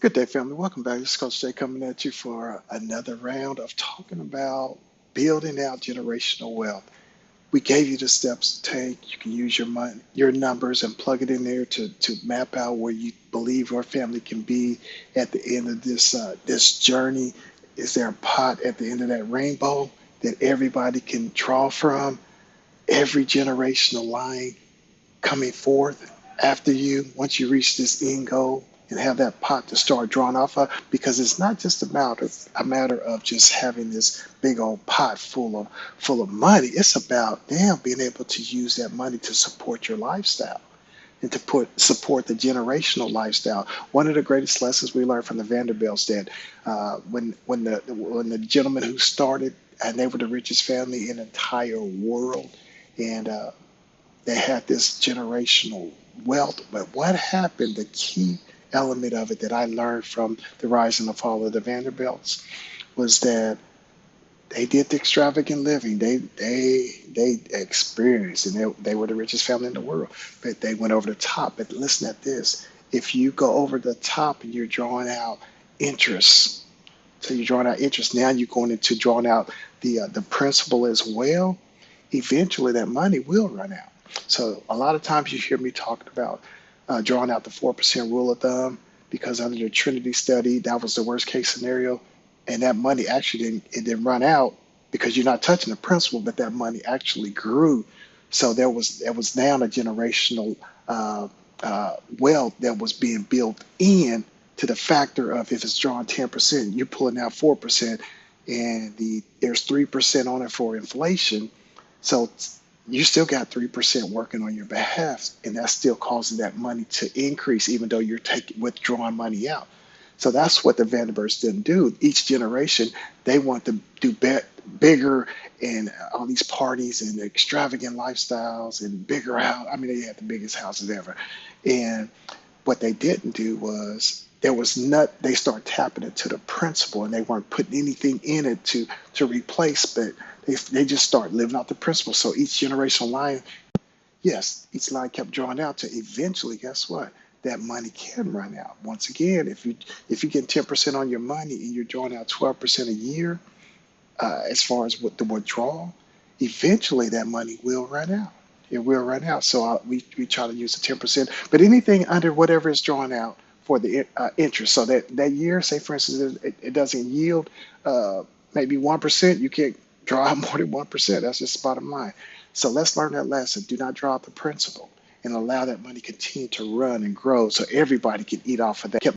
Good day, family. Welcome back. This is Coach Jay coming at you for another round of talking about building out generational wealth. We gave you the steps to take. You can use your money, your numbers, and plug it in there to map out where you believe your family can be at the end of this journey. Is there a pot at the end of that rainbow that everybody can draw from? Every generational line coming forth after you once you reach this end goal and have that pot to start drawing off of, because it's not just a matter of just having this big old pot full of money. It's about damn being able to use that money to support your lifestyle and to support the generational lifestyle. One of the greatest lessons we learned from the Vanderbilts that when the gentleman who started, and they were the richest family in the entire world, and they had this generational wealth. But what happened, the key element of it that I learned from the rise and the fall of the Vanderbilts was that they did the extravagant living. They experienced, and they were the richest family in the world. But they went over the top. But listen at this: if you go over the top and you're drawing out interest, so you're drawing out interest. Now you're going into drawing out the principal as well. Eventually, that money will run out. So a lot of times you hear me talking about drawing out the 4% rule of thumb, because under the Trinity study, that was the worst case scenario, and that money actually didn't run out because you're not touching the principal, but that money actually grew. So there was now a generational uh, wealth that was being built in to the factor of, if it's drawing 10%, you're pulling out 4%, and there's 3% on it for inflation. So you still got 3% working on your behalf, and that's still causing that money to increase, even though you're withdrawing money out. So that's what the Vanderbilts didn't do. Each generation, they want to do bigger, and all these parties and extravagant lifestyles and bigger house. I mean, they had the biggest houses ever. And what they didn't do was, there was not, they start tapping into the principle, and they weren't putting anything in it to replace, but they just start living out the principle. So each generational line, yes, each line kept drawing out to eventually, guess what? That money can run out. Once again, if you get 10% on your money and you're drawing out 12% a year, as far as what the withdrawal, eventually that money will run out. It will run out. So we try to use the 10%, but anything under whatever is drawn out for the interest. So that year, say for instance, it doesn't yield uh, maybe 1%. You can't draw out more than 1%. That's just the bottom line. So let's learn that lesson. Do not draw out the principal, and allow that money continue to run and grow so everybody can eat off of that.